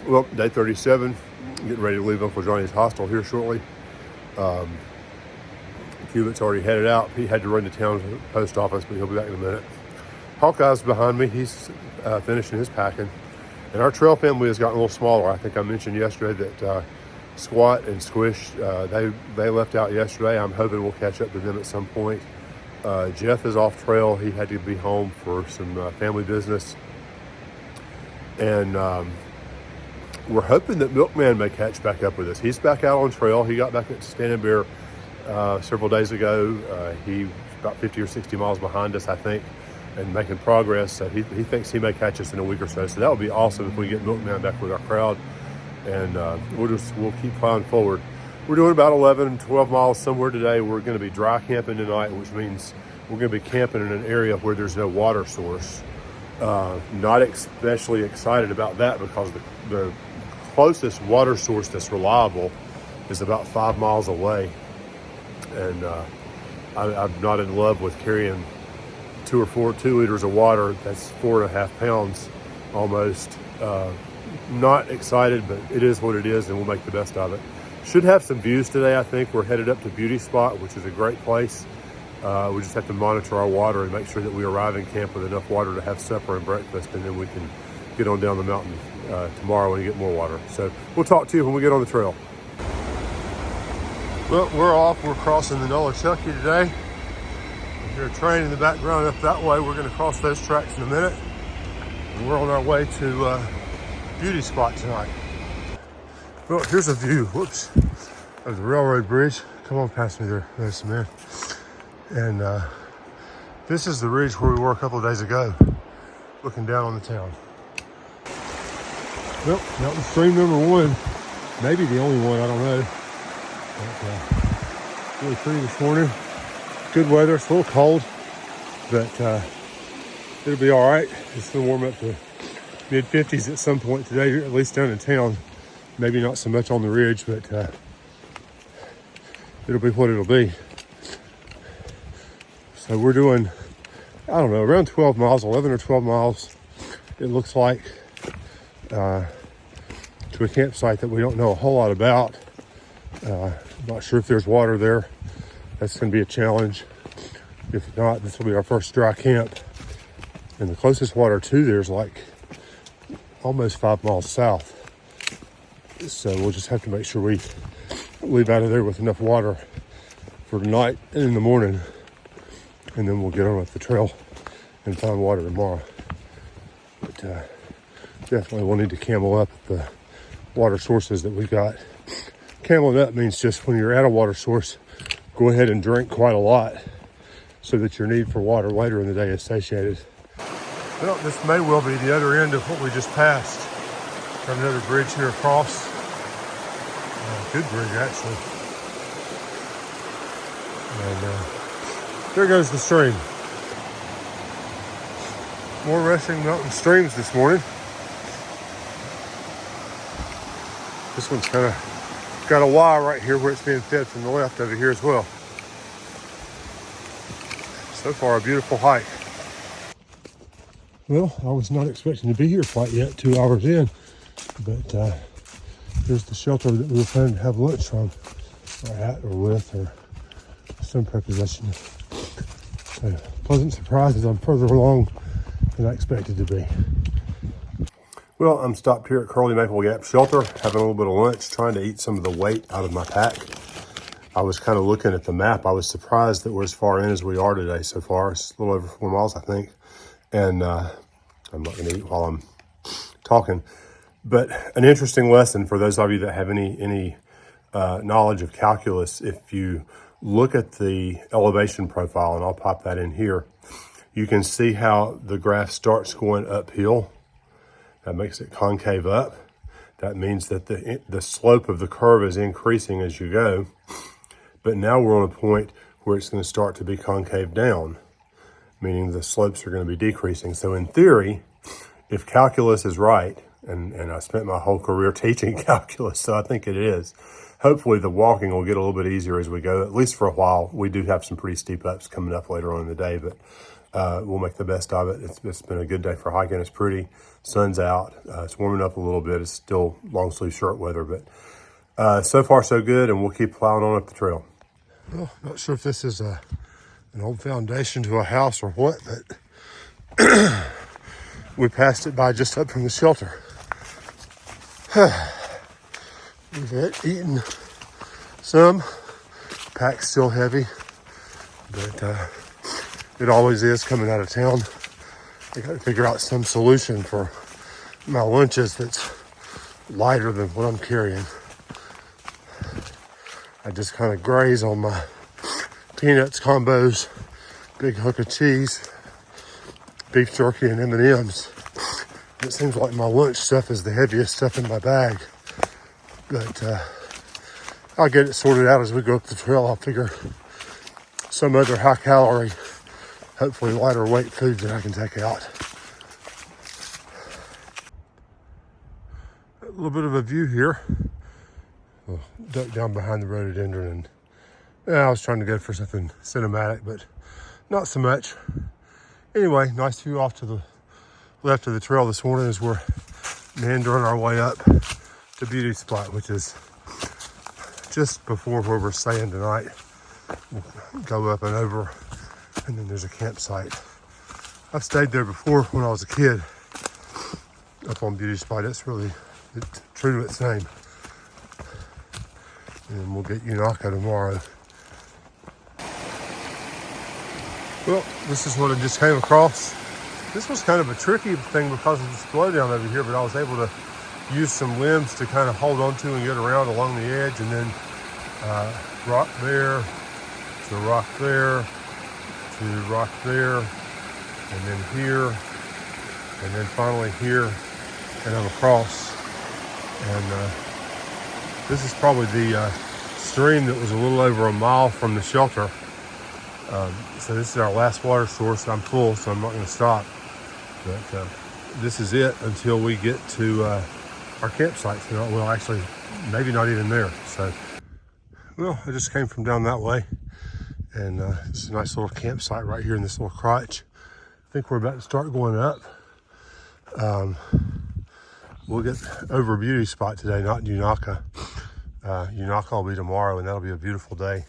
Well, day 37, getting ready to leave Uncle Johnny's hostel here shortly. Cubitt's already headed out. He had to run to town to the post office, but he'll be back in a minute. Hawkeye's behind me. He's finishing his packing. And our trail family has gotten a little smaller. I think I mentioned yesterday that Squat and Squish, they left out yesterday. I'm hoping we'll catch up to them at some point. Jeff is off trail. He had to be home for some family business. And we're hoping that Milkman may catch back up with us. He's back out on trail. He got back at Standing Bear several days ago. He's about 50 or 60 miles behind us, I think, and making progress. So he thinks he may catch us in a week or so. So that would be awesome if we get Milkman back with our crowd. And we'll keep plowing forward. We're doing about 11, 12 miles somewhere today. We're going to be dry camping tonight, which means we're going to be camping in an area where there's no water source. Not especially excited about that because the closest water source that's reliable is about 5 miles away. And I'm not in love with carrying 2 liters of water. That's 4.5 pounds almost. Not excited, but it is what it is, and we'll make the best of it. Should have some views today, I think. We're headed up to Beauty Spot, which is a great place. We just have to monitor our water and make sure that we arrive in camp with enough water to have supper and breakfast, and then we can get on down the mountain tomorrow and get more water. So we'll talk to you when we get on the trail. Well, we're off. We're crossing the Nolichucky today. You hear a train in the background up that way. We're going to cross those tracks in a minute. And we're on our way to Beauty Spot tonight. Well, here's a view, whoops, of the railroad bridge. Come on past me there, there's some man. And this is the ridge where we were a couple of days ago, looking down on the town. Well, mountain stream number 1, maybe the only one, I don't know. But, really pretty this morning. Good weather, it's a little cold, but it'll be all right. It's gonna warm up to mid-50s at some point today, at least down in town. Maybe not so much on the ridge, but it'll be what it'll be. So we're doing, I don't know, around 12 miles, 11 or 12 miles, it looks like, to a campsite that we don't know a whole lot about. I'm not sure if there's water there. That's going to be a challenge. If not, this will be our first dry camp. And the closest water to there is like almost 5 miles south. So we'll just have to make sure we leave out of there with enough water for tonight and in the morning. And then we'll get on up the trail and find water tomorrow. But definitely we'll need to camel up the water sources that we got. Cameling up means just when you're at a water source, go ahead and drink quite a lot so that your need for water later in the day is satiated. Well, this may well be the other end of what we just passed. Got another bridge here across. Good bridge, actually. And there goes the stream. More rushing mountain streams this morning. This one's kind of got a Y right here where it's being fed from the left over here as well. So far, a beautiful hike. Well, I was not expecting to be here quite yet, 2 hours in, but here's the shelter that we were planning to have lunch from, or at, or with, or some preposition. So, pleasant surprises. I'm further along than I expected to be. Well, I'm stopped here at Curly Maple Gap Shelter, having a little bit of lunch, trying to eat some of the weight out of my pack. I was kind of looking at the map. I was surprised that we're as far in as we are today so far. It's a little over 4 miles, I think. And I'm not going to eat while I'm talking. But an interesting lesson for those of you that have any knowledge of calculus. If you look at the elevation profile, and I'll pop that in here, you can see how the graph starts going uphill. That makes it concave up. That means that the slope of the curve is increasing as you go. But now we're on a point where it's going to start to be concave down, meaning the slopes are going to be decreasing. So in theory, if calculus is right, and I spent my whole career teaching calculus, so I think it is, hopefully the walking will get a little bit easier as we go, at least for a while. We do have some pretty steep ups coming up later on in the day, but we'll make the best of it. It's been a good day for hiking. It's pretty. Sun's out. It's warming up a little bit. It's still long sleeve shirt weather, but so far so good, and we'll keep plowing on up the trail. Well, not sure if this is an old foundation to a house or what, but we passed it by just up from the shelter. We've eaten some. Pack's still heavy, but it always is coming out of town. I got to figure out some solution for my lunches that's lighter than what I'm carrying. I just kind of graze on my peanuts combos, big hook of cheese, beef jerky, and M&Ms. It seems like my lunch stuff is the heaviest stuff in my bag, but I'll get it sorted out as we go up the trail. I'll figure some other high calorie, hopefully lighter weight food that I can take out. A little bit of a view here. We'll duck down behind the rhododendron, and I was trying to go for something cinematic, but not so much. Anyway, nice view off to the left of the trail this morning as we're meandering our way up to Beauty Spot, which is just before where we're staying tonight. We'll go up and over, and then there's a campsite. I've stayed there before when I was a kid, up on Beauty Spot. It's really true to its name. And then we'll get Unaka tomorrow. Well, this is what I just came across. This was kind of a tricky thing because of the blowdown over here, but I was able to use some limbs to kind of hold on to and get around along the edge, and then rock there, to rock there, to rock there, and then here, and then finally here, and I'm across. And this is probably the stream that was a little over a mile from the shelter. So this is our last water source. I'm full, so I'm not going to stop. But this is it until we get to our campsite. Well, actually, maybe not even there. So, well, I just came from down that way. And this is a nice little campsite right here in this little crotch. I think we're about to start going up. We'll get over Beauty Spot today, not Unaka. Unaka will be tomorrow, and that'll be a beautiful day.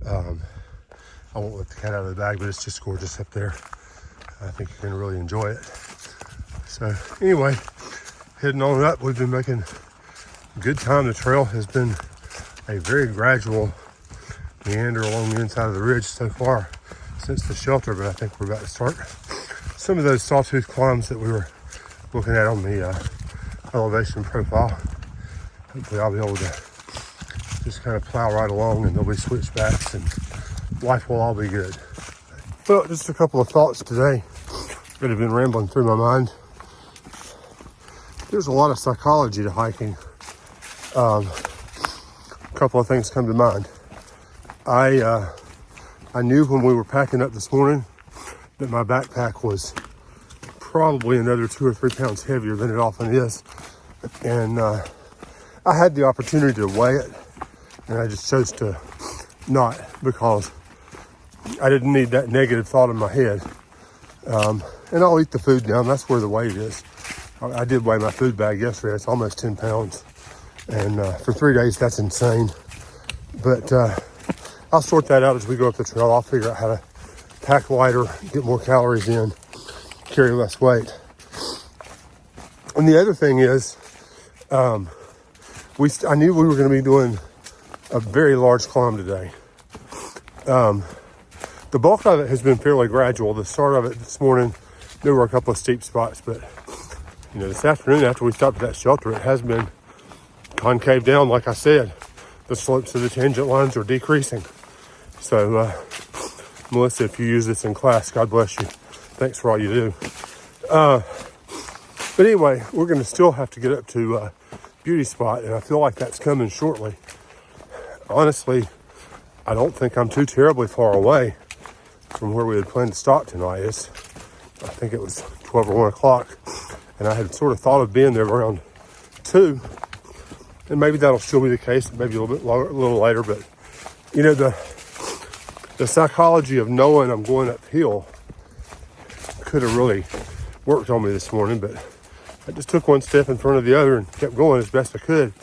I won't let the cat out of the bag, but it's just gorgeous up there. I think you're gonna really enjoy it. So anyway, heading on up, we've been making good time. The trail has been a very gradual meander along the inside of the ridge so far since the shelter, but I think we're about to start some of those sawtooth climbs that we were looking at on the elevation profile. Hopefully I'll be able to just kind of plow right along, and there'll be switchbacks, and life will all be good. Well, just a couple of thoughts today that have been rambling through my mind. There's a lot of psychology to hiking. A couple of things come to mind. I knew when we were packing up this morning that my backpack was probably another 2 or 3 pounds heavier than it often is. And I had the opportunity to weigh it, and I just chose to not, because I didn't need that negative thought in my head. And I'll eat the food down. That's where the weight is. I did weigh my food bag yesterday. It's almost 10 pounds. And for 3 days, that's insane. But I'll sort that out as we go up the trail. I'll figure out how to pack lighter, get more calories in, carry less weight. And the other thing is, I knew we were going to be doing a very large climb today. The bulk of it has been fairly gradual. The start of it this morning, there were a couple of steep spots, but this afternoon after we stopped at that shelter, it has been concave down. Like I said, the slopes of the tangent lines are decreasing. So, Melissa, if you use this in class, God bless you. Thanks for all you do. But anyway, we're going to still have to get up to Beauty Spot, and I feel like that's coming shortly. Honestly, I don't think I'm too terribly far away from where we had planned to stop tonight. I think it was 12 or 1 o'clock, and I had sort of thought of being there around 2, and maybe that'll still be the case, maybe a little later, but the psychology of knowing I'm going uphill could have really worked on me this morning, but I just took one step in front of the other and kept going as best I could.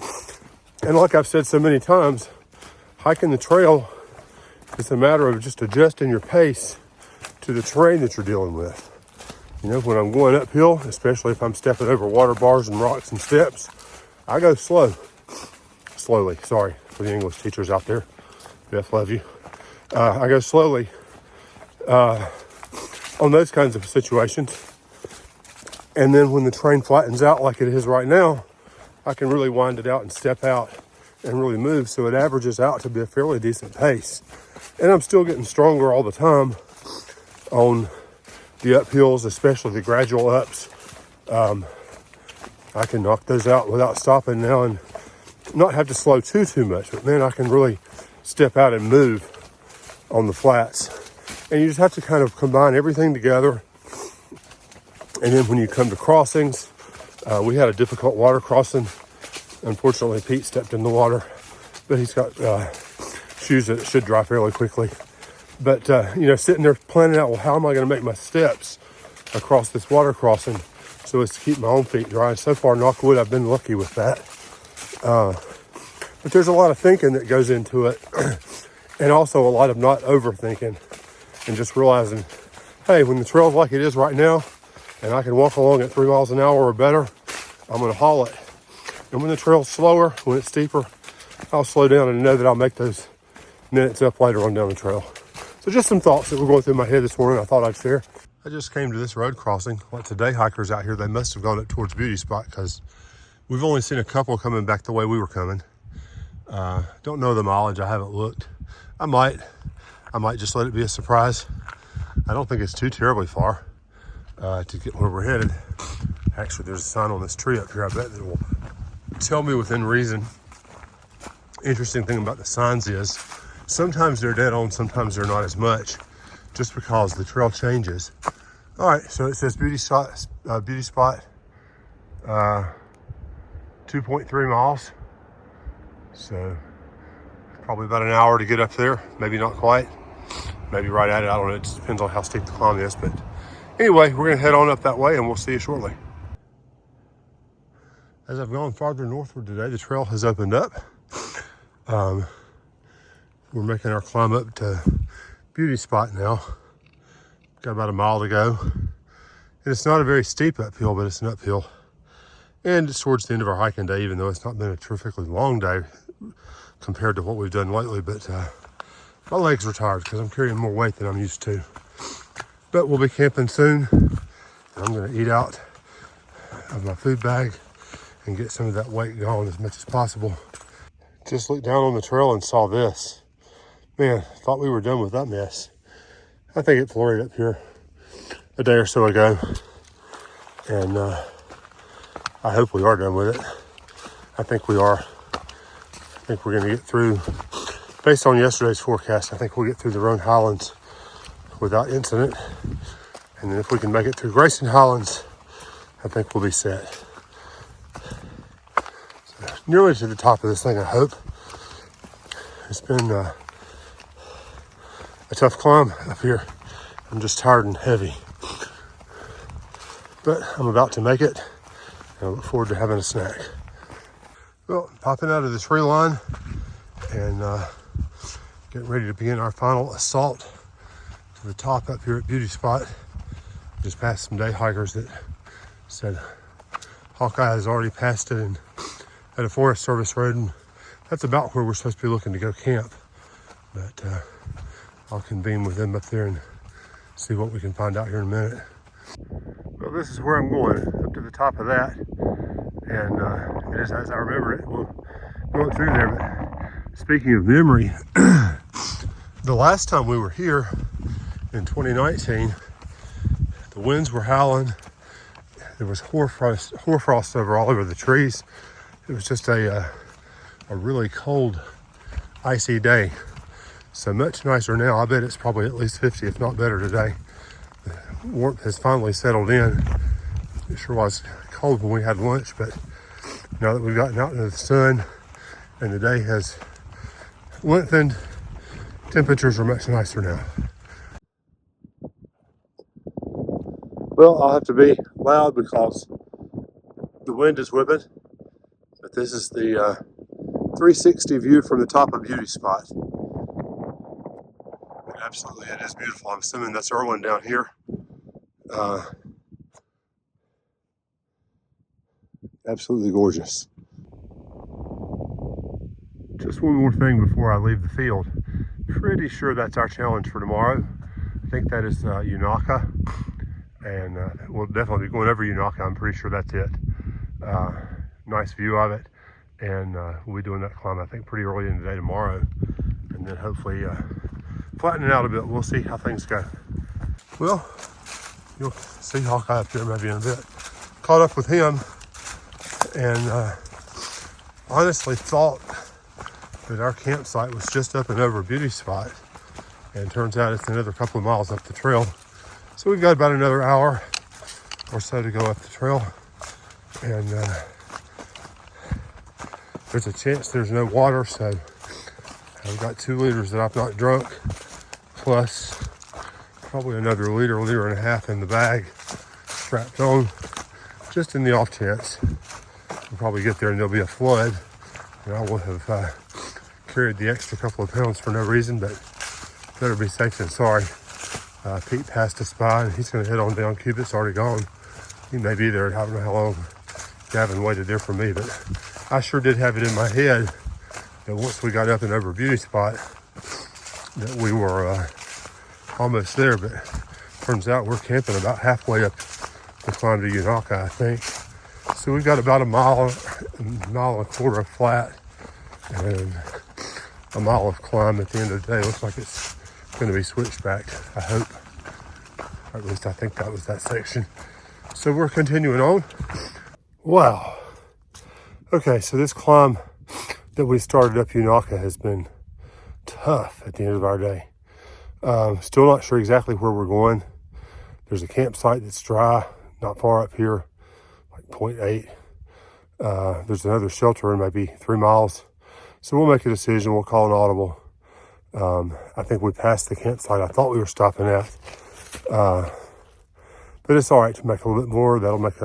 And like I've said so many times, hiking the trail is a matter of just adjusting your pace to the terrain that you're dealing with. You know, when I'm going uphill, especially if I'm stepping over water bars and rocks and steps, I go slowly, sorry for the English teachers out there. Beth, love you. I go slowly on those kinds of situations. And then when the terrain flattens out like it is right now, I can really wind it out and step out and really move. So it averages out to be a fairly decent pace. And I'm still getting stronger all the time on the uphills, especially the gradual ups. I can knock those out without stopping now and not have to slow too much. But man, I can really step out and move on the flats. And you just have to kind of combine everything together. And then when you come to crossings, we had a difficult water crossing. Unfortunately, Pete stepped in the water, but he's got shoes that should dry fairly quickly. But, sitting there planning out, well, how am I going to make my steps across this water crossing so as to keep my own feet dry? And so far, knock wood, I've been lucky with that. But there's a lot of thinking that goes into it, and also a lot of not overthinking and just realizing, hey, when the trail's like it is right now, and I can walk along at 3 miles an hour or better, I'm going to haul it. And when the trail's slower, when it's steeper, I'll slow down and know that I'll make those minutes up later on down the trail. So just some thoughts that were going through my head this morning I thought I'd share. I just came to this road crossing. Lots of day hikers out here. They must have gone up towards Beauty Spot because we've only seen a couple coming back the way we were coming. Don't know the mileage. I haven't looked. I might just let it be a surprise. I don't think it's too terribly far to get where we're headed. Actually, there's a sign on this tree up here. I bet that will tell me within reason. Interesting thing about the signs is sometimes they're dead on, sometimes they're not as much, just because the trail changes. All right, so it says Beauty Spot, 2.3 miles. So probably about an hour to get up there. Maybe not quite. Maybe right at it. I don't know. It just depends on how steep the climb is. But anyway, we're going to head on up that way and we'll see you shortly. As I've gone farther northward today, the trail has opened up. We're making our climb up to Beauty Spot now. Got about a mile to go. And it's not a very steep uphill, but it's an uphill. And it's towards the end of our hiking day, even though it's not been a terrifically long day compared to what we've done lately. But my legs are tired because I'm carrying more weight than I'm used to. But we'll be camping soon. And I'm going to eat out of my food bag and get some of that weight gone as much as possible. Just looked down on the trail and saw this. Man, thought we were done with that mess. I think it flurried up here a day or so ago. And I hope we are done with it. I think we are. I think we're going to get through, based on yesterday's forecast, I think we'll get through the Roan Highlands without incident. And then if we can make it through Grayson Highlands, I think we'll be set. So, nearly to the top of this thing, I hope. It's been a tough climb up here. I'm just tired and heavy. But I'm about to make it, and I look forward to having a snack. Well, popping out of the tree line and getting ready to begin our final assault to the top up here at Beauty Spot. Just passed some day hikers that said Hawkeye has already passed it and at a Forest Service road, and that's about where we're supposed to be looking to go camp. But I'll convene with them up there and see what we can find out here in a minute. Well, this is where I'm going, up to the top of that. And it is as I remember it. We'll go through there. But speaking of memory, the last time we were here in 2019, the winds were howling. There was hoarfrost all over the trees. It was just a really cold, icy day. So much nicer now. I bet it's probably at least 50, if not better today. The warmth has finally settled in. It sure was cold when we had lunch, but now that we've gotten out into the sun and the day has lengthened, temperatures are much nicer now. Well, I'll have to be loud because the wind is whipping, but this is the 360 view from the top of Beauty Spot. And absolutely, it is beautiful. I'm assuming that's Erwin down here. Absolutely gorgeous. Just one more thing before I leave the field. Pretty sure that's our challenge for tomorrow. I think that is Unaka, and we'll definitely be going over Unaka. I'm pretty sure that's it. Nice view of it, and we'll be doing that climb I think pretty early in the day tomorrow, and then hopefully flatten it out a bit. We'll see how things go. Well, you'll see Hawkeye up there maybe in a bit. Caught up with him, and honestly thought that our campsite was just up and over Beauty Spot, and turns out it's another couple of miles up the trail. So we've got about another hour or so to go up the trail, and there's a chance there's no water, so I've got 2 liters that I've not drunk, plus probably another liter, liter and a half in the bag strapped on, just in the off chance we'll probably get there and there'll be a flood, and I will have carried the extra couple of pounds for no reason, but better be safe than sorry. Pete passed us by, and he's going to head on down. Cupid's already gone. He may be there. I don't know how long Gavin waited there for me, but I sure did have it in my head that once we got up and over Beauty Spot that we were almost there, but turns out we're camping about halfway up the climb to Unaka, I think. So we've got about a mile and a quarter of flat, and a mile of climb at the end of the day. Looks like it's going to be switchbacked, I hope. Or at least I think that was that section. So we're continuing on. Wow. Okay, so this climb that we started up Unaka has been tough at the end of our day. Still not sure exactly where we're going. There's a campsite that's dry, not far up here, like 0.8. There's another shelter in maybe 3 miles. So we'll make a decision. We'll call an audible. I think we passed the campsite I thought we were stopping at. But it's all right to make a little bit more. That'll make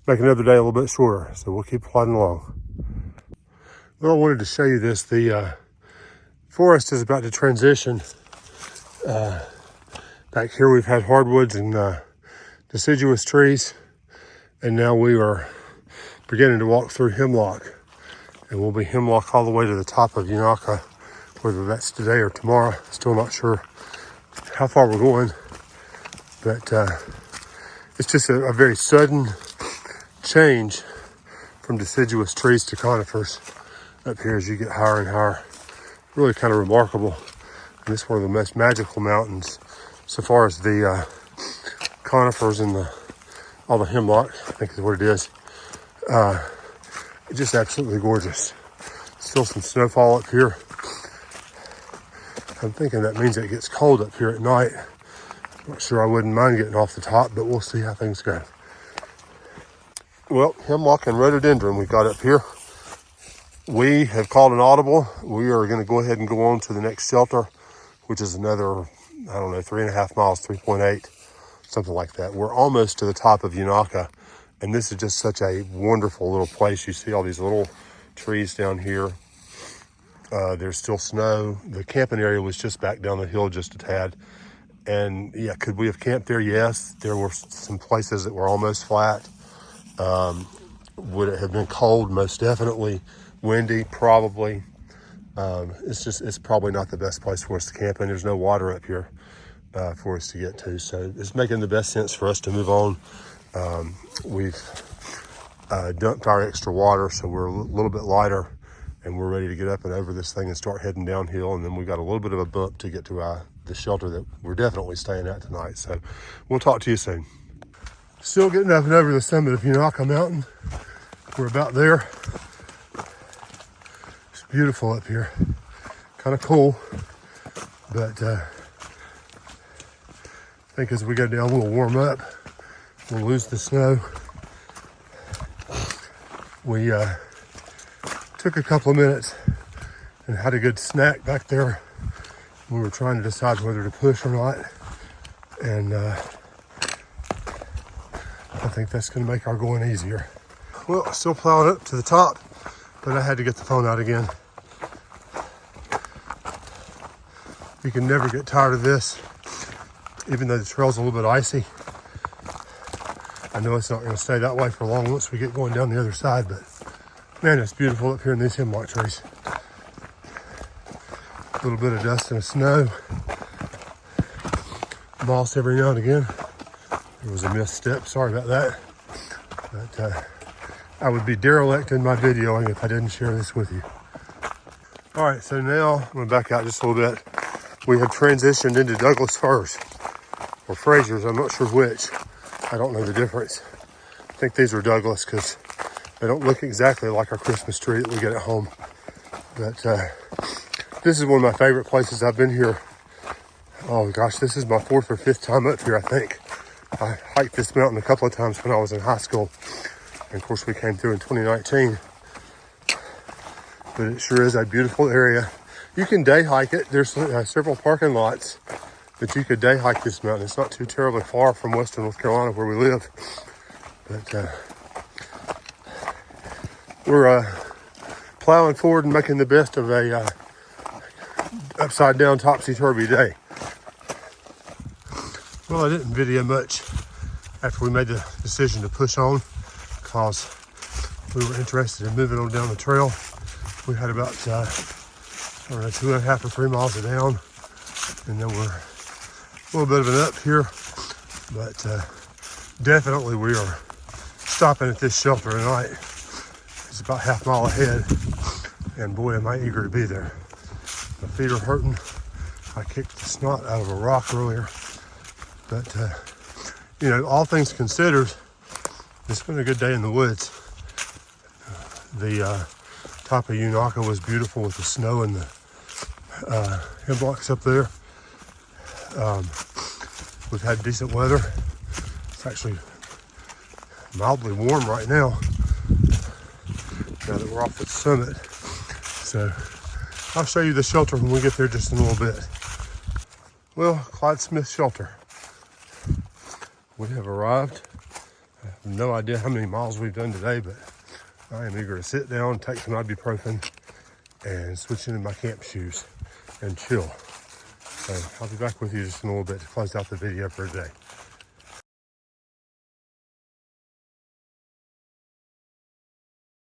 another day a little bit shorter. So we'll keep plodding along. Well, I wanted to show you this. The forest is about to transition. Back here we've had hardwoods and deciduous trees. And now we are beginning to walk through hemlock. And we'll be hemlock all the way to the top of Unaka, whether that's today or tomorrow. Still not sure how far we're going, but it's just a very sudden change from deciduous trees to conifers up here as you get higher and higher. Really kind of remarkable. And it's one of the most magical mountains so far as the conifers and all the hemlock, I think is what it is. Just absolutely gorgeous. Still some snowfall up here. I'm thinking that means it gets cold up here at night. Not sure I wouldn't mind getting off the top, but we'll see how things go. Well, hemlock and rhododendron we got up here. We have called an audible. We are going to go ahead and go on to the next shelter, which is another, I don't know, 3.5 miles, 3.8, something like that. We're almost to the top of Unaka. And this is just such a wonderful little place. You see all these little trees down here. There's still snow. The camping area was just back down the hill just a tad. And yeah, could we have camped there? Yes. There were some places that were almost flat. Would it have been cold? Most definitely. Windy? Probably. It's probably not the best place for us to camp in. There's no water up here for us to get to. So it's making the best sense for us to move on. We've dumped our extra water, so we're a little bit lighter, and we're ready to get up and over this thing and start heading downhill. And then we got a little bit of a bump to get to the shelter that we're definitely staying at tonight. So we'll talk to you soon. Still getting up and over the summit of Unaka Mountain. We're about there. It's beautiful up here. Kind of cool, but I think as we go down, we'll warm up. We'll lose the snow. We took a couple of minutes and had a good snack back there. We were trying to decide whether to push or not. And think that's going to make our going easier. Well, still plowing up to the top, but I had to get the phone out again. You can never get tired of this, even though the trail's a little bit icy. I know it's not going to stay that way for long once we get going down the other side, but man, it's beautiful up here in these hemlock trees. A little bit of dust and snow. Moss every now and again. There was a misstep, sorry about that. But I would be derelict in my videoing if I didn't share this with you. All right, so now I'm gonna back out just a little bit. We have transitioned into Douglas firs, or Fraser's, I'm not sure which. I don't know the difference. I think these are Douglas because they don't look exactly like our Christmas tree that we get at home. But this is one of my favorite places. I've been here, oh gosh, this is my 4th or 5th time up here, I think. I hiked this mountain a couple of times when I was in high school. And of course we came through in 2019. But it sure is a beautiful area. You can day hike it. There's several parking lots that you could day hike this mountain. It's not too terribly far from Western North Carolina where we live. But we're plowing forward and making the best of a upside down topsy-turvy day. Well, I didn't video much after we made the decision to push on because we were interested in moving on down the trail. We had about, I don't know, 2.5 or 3 miles of down, and then we're a little bit of an up here, but definitely we are stopping at this shelter tonight. It's about half mile ahead, and boy, am I eager to be there. My feet are hurting. I kicked the snot out of a rock earlier, but you know, all things considered, it's been a good day in the woods. The top of Unaka was beautiful with the snow and the hemlocks up there. We've had decent weather. It's actually mildly warm right now that we're off at the summit. So I'll show you the shelter when we get there just in a little bit. Well, Clyde Smith Shelter. We have arrived. I have no idea how many miles we've done today, but I am eager to sit down, take some ibuprofen, and switch into my camp shoes and chill. So I'll be back with you just in a little bit to close out the video for today.